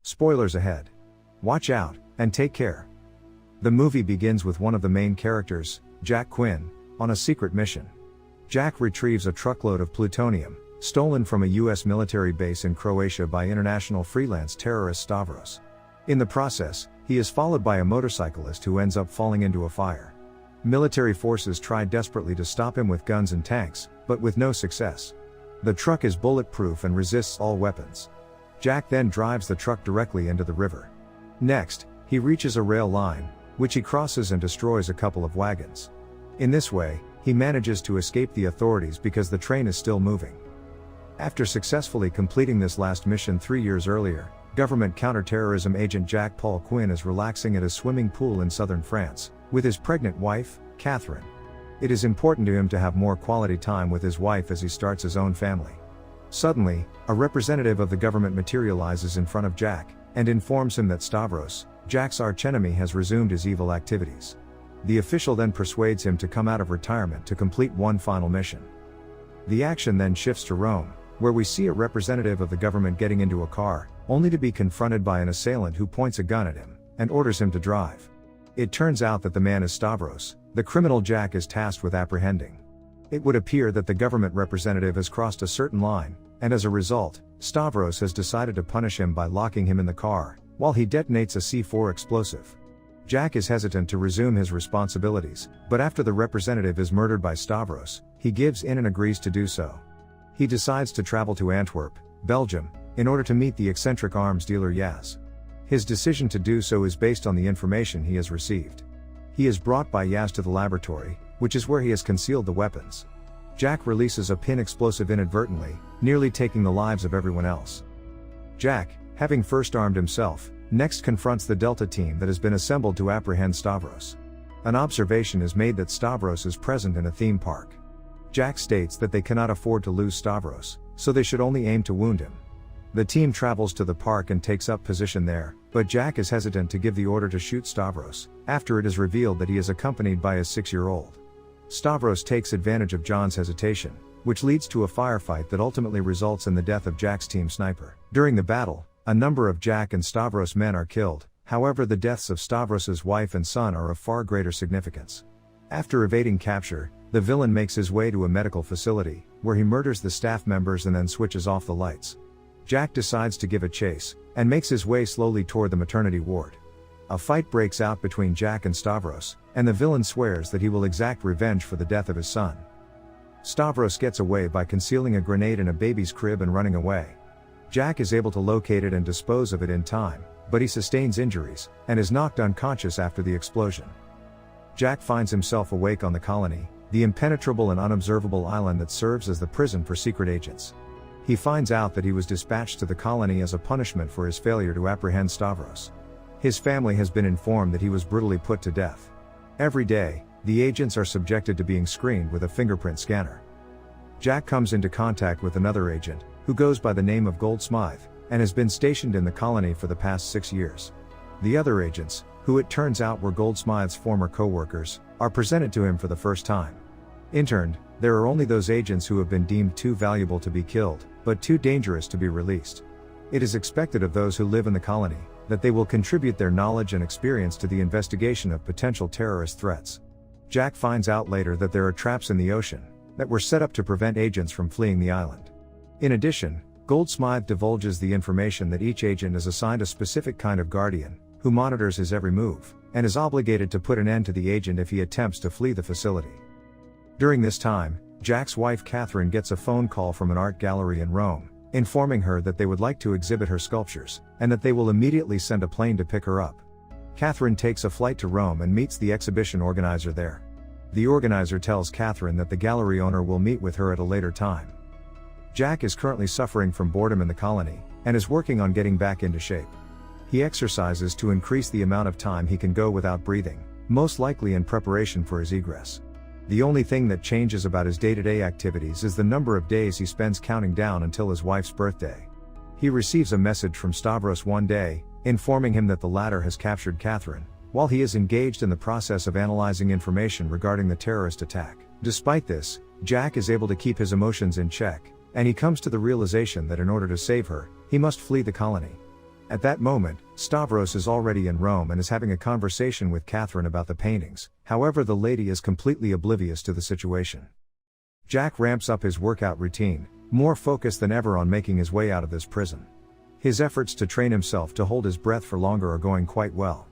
Spoilers ahead. Watch out, and take care. The movie begins with one of the main characters, Jack Quinn, on a secret mission. Jack retrieves a truckload of plutonium, stolen from a US military base in Croatia by international freelance terrorist Stavros. In the process, he is followed by a motorcyclist who ends up falling into a fire. Military forces try desperately to stop him with guns and tanks, but with no success. The truck is bulletproof and resists all weapons. Jack then drives the truck directly into the river. Next, he reaches a rail line, which he crosses and destroys a couple of wagons. In this way, he manages to escape the authorities because the train is still moving. After successfully completing this last mission 3 years earlier, government counter-terrorism agent Jack Paul Quinn is relaxing at a swimming pool in southern France, with his pregnant wife, Catherine. It is important to him to have more quality time with his wife as he starts his own family. Suddenly, a representative of the government materializes in front of Jack, and informs him that Stavros, Jack's archenemy, has resumed his evil activities. The official then persuades him to come out of retirement to complete one final mission. The action then shifts to Rome, where we see a representative of the government getting into a car, only to be confronted by an assailant who points a gun at him, and orders him to drive. It turns out that the man is Stavros, the criminal Jack is tasked with apprehending. It would appear that the government representative has crossed a certain line, and as a result, Stavros has decided to punish him by locking him in the car, while he detonates a C4 explosive. Jack is hesitant to resume his responsibilities, but after the representative is murdered by Stavros, he gives in and agrees to do so. He decides to travel to Antwerp, Belgium, in order to meet the eccentric arms dealer Yaz. His decision to do so is based on the information he has received. He is brought by Yaz to the laboratory, which is where he has concealed the weapons. Jack releases a pin explosive inadvertently, nearly taking the lives of everyone else. Jack, having first armed himself, next confronts the Delta team that has been assembled to apprehend Stavros. An observation is made that Stavros is present in a theme park. Jack states that they cannot afford to lose Stavros, so they should only aim to wound him. The team travels to the park and takes up position there, but Jack is hesitant to give the order to shoot Stavros, after it is revealed that he is accompanied by his 6-year-old. Stavros takes advantage of John's hesitation, which leads to a firefight that ultimately results in the death of Jack's team sniper. During the battle, a number of Jack and Stavros men are killed, however the deaths of Stavros's wife and son are of far greater significance. After evading capture, the villain makes his way to a medical facility, where he murders the staff members and then switches off the lights. Jack decides to give a chase, and makes his way slowly toward the maternity ward. A fight breaks out between Jack and Stavros, and the villain swears that he will exact revenge for the death of his son. Stavros gets away by concealing a grenade in a baby's crib and running away. Jack is able to locate it and dispose of it in time, but he sustains injuries, and is knocked unconscious after the explosion. Jack finds himself awake on the colony, the impenetrable and unobservable island that serves as the prison for secret agents. He finds out that he was dispatched to the colony as a punishment for his failure to apprehend Stavros. His family has been informed that he was brutally put to death. Every day, the agents are subjected to being screened with a fingerprint scanner. Jack comes into contact with another agent, who goes by the name of Goldsmith, and has been stationed in the colony for the past 6 years. The other agents, who it turns out were Goldsmith's former co-workers, are presented to him for the first time. In turn, there are only those agents who have been deemed too valuable to be killed, but too dangerous to be released. It is expected of those who live in the colony, that they will contribute their knowledge and experience to the investigation of potential terrorist threats. Jack finds out later that there are traps in the ocean, that were set up to prevent agents from fleeing the island. In addition, Goldsmith divulges the information that each agent is assigned a specific kind of guardian, who monitors his every move, and is obligated to put an end to the agent if he attempts to flee the facility. During this time, Jack's wife Catherine gets a phone call from an art gallery in Rome, informing her that they would like to exhibit her sculptures, and that they will immediately send a plane to pick her up. Catherine takes a flight to Rome and meets the exhibition organizer there. The organizer tells Catherine that the gallery owner will meet with her at a later time. Jack is currently suffering from boredom in the colony, and is working on getting back into shape. He exercises to increase the amount of time he can go without breathing, most likely in preparation for his egress. The only thing that changes about his day-to-day activities is the number of days he spends counting down until his wife's birthday. He receives a message from Stavros one day, informing him that the latter has captured Catherine, while he is engaged in the process of analyzing information regarding the terrorist attack. Despite this, Jack is able to keep his emotions in check, and he comes to the realization that in order to save her, he must flee the colony. At that moment, Stavros is already in Rome and is having a conversation with Catherine about the paintings, however the lady is completely oblivious to the situation. Jack ramps up his workout routine, more focused than ever on making his way out of this prison. His efforts to train himself to hold his breath for longer are going quite well.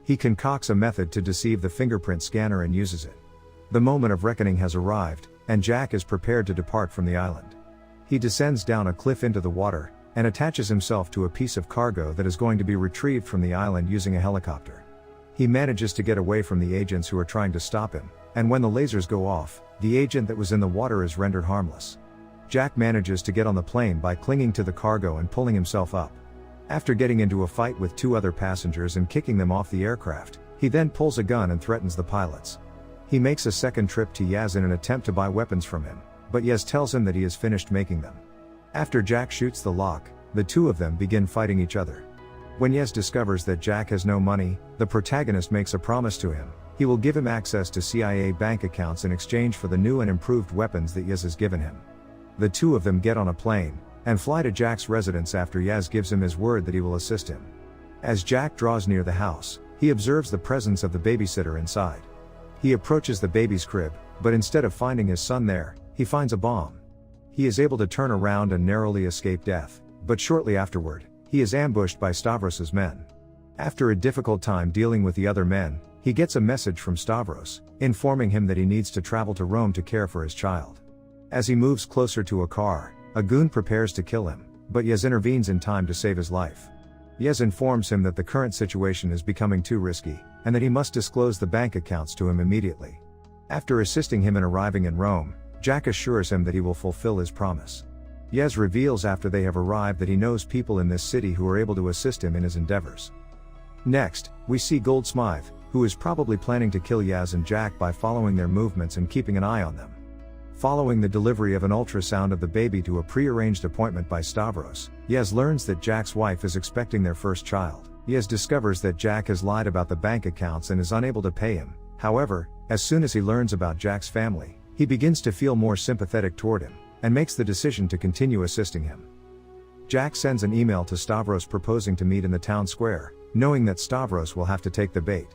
He concocts a method to deceive the fingerprint scanner and uses it. The moment of reckoning has arrived, and Jack is prepared to depart from the island. He descends down a cliff into the water, and attaches himself to a piece of cargo that is going to be retrieved from the island using a helicopter. He manages to get away from the agents who are trying to stop him, and when the lasers go off, the agent that was in the water is rendered harmless. Jack manages to get on the plane by clinging to the cargo and pulling himself up. After getting into a fight with 2 other passengers and kicking them off the aircraft, he then pulls a gun and threatens the pilots. He makes a second trip to Yaz in an attempt to buy weapons from him, but Yaz tells him that he has finished making them. After Jack shoots the lock, the 2 of them begin fighting each other. When Yaz discovers that Jack has no money, the protagonist makes a promise to him. He will give him access to CIA bank accounts in exchange for the new and improved weapons that Yaz has given him. The 2 of them get on a plane, and fly to Jack's residence after Yaz gives him his word that he will assist him. As Jack draws near the house, he observes the presence of the babysitter inside. He approaches the baby's crib, but instead of finding his son there, he finds a bomb. He is able to turn around and narrowly escape death, but shortly afterward, he is ambushed by Stavros's men. After a difficult time dealing with the other men, he gets a message from Stavros, informing him that he needs to travel to Rome to care for his child. As he moves closer to a car, a goon prepares to kill him, but Yaz intervenes in time to save his life. Yaz informs him that the current situation is becoming too risky, and that he must disclose the bank accounts to him immediately. After assisting him in arriving in Rome, Jack assures him that he will fulfill his promise. Yaz reveals after they have arrived that he knows people in this city who are able to assist him in his endeavors. Next, we see Goldsmith, who is probably planning to kill Yaz and Jack by following their movements and keeping an eye on them. Following the delivery of an ultrasound of the baby to a pre-arranged appointment by Stavros, Yaz learns that Jack's wife is expecting their first child. Yaz discovers that Jack has lied about the bank accounts and is unable to pay him. However, as soon as he learns about Jack's family, he begins to feel more sympathetic toward him, and makes the decision to continue assisting him. Jack sends an email to Stavros proposing to meet in the town square, knowing that Stavros will have to take the bait.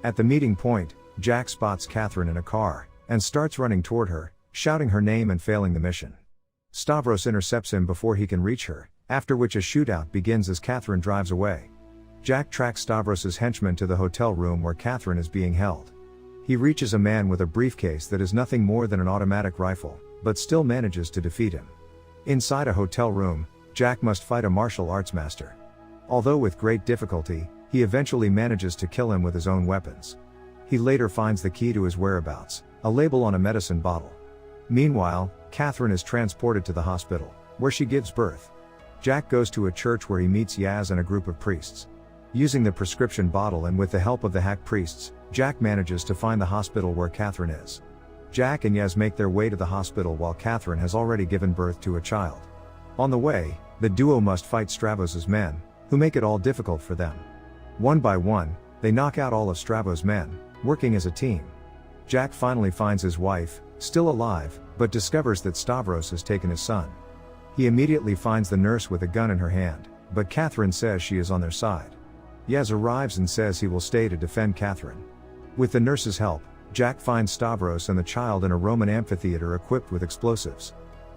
At the meeting point, Jack spots Catherine in a car, and starts running toward her, shouting her name and failing the mission. Stavros intercepts him before he can reach her, after which a shootout begins as Catherine drives away. Jack tracks Stavros's henchman to the hotel room where Catherine is being held. He reaches a man with a briefcase that is nothing more than an automatic rifle, but still manages to defeat him. Inside a hotel room, Jack must fight a martial arts master. Although with great difficulty, he eventually manages to kill him with his own weapons. He later finds the key to his whereabouts, a label on a medicine bottle. Meanwhile, Catherine is transported to the hospital, where she gives birth. Jack goes to a church where he meets Yaz and a group of priests. Using the prescription bottle and with the help of the hack priests, Jack manages to find the hospital where Catherine is. Jack and Yaz make their way to the hospital while Catherine has already given birth to a child. On the way, the duo must fight Stavros' men, who make it all difficult for them. One by one, they knock out all of Stavros' men, working as a team. Jack finally finds his wife, still alive, but discovers that Stavros has taken his son. He immediately finds the nurse with a gun in her hand, but Catherine says she is on their side. Yaz arrives and says he will stay to defend Catherine. With the nurse's help, Jack finds Stavros and the child in a Roman amphitheater equipped with explosives.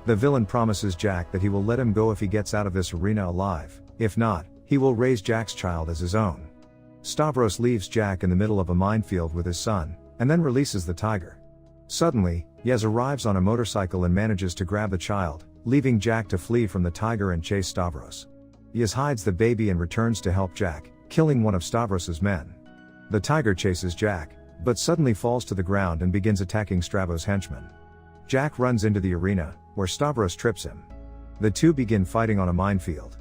The villain promises Jack that he will let him go if he gets out of this arena alive. If not, he will raise Jack's child as his own. Stavros leaves Jack in the middle of a minefield with his son, and then releases the tiger. Suddenly, Yaz arrives on a motorcycle and manages to grab the child, leaving Jack to flee from the tiger and chase Stavros. Yaz hides the baby and returns to help Jack, killing one of Stavros' men. The tiger chases Jack, but suddenly falls to the ground and begins attacking Stavros' henchmen. Jack runs into the arena, where Stavros trips him. The two begin fighting on a minefield.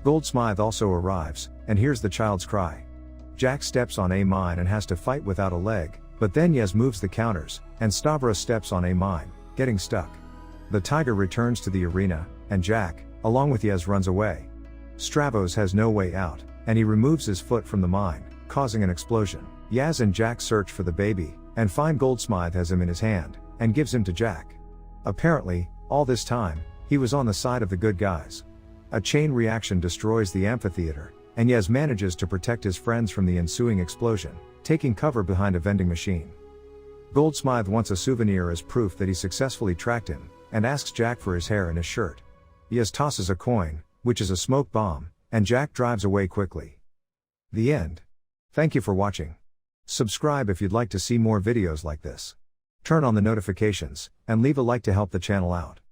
Goldsmith also arrives, and hears the child's cry. Jack steps on a mine and has to fight without a leg, but then Yaz moves the counters, and Stavros steps on a mine, getting stuck. The tiger returns to the arena, and Jack, along with Yaz, runs away. Stavros has no way out, and he removes his foot from the mine, causing an explosion. Yaz and Jack search for the baby, and find Goldsmith has him in his hand, and gives him to Jack. Apparently, all this time, he was on the side of the good guys. A chain reaction destroys the amphitheater, and Yez manages to protect his friends from the ensuing explosion, taking cover behind a vending machine. Goldsmith wants a souvenir as proof that he successfully tracked him, and asks Jack for his hair and his shirt. Yez tosses a coin, which is a smoke bomb, and Jack drives away quickly. The end. Thank you for watching. Subscribe if you'd like to see more videos like this. Turn on the notifications, and leave a like to help the channel out.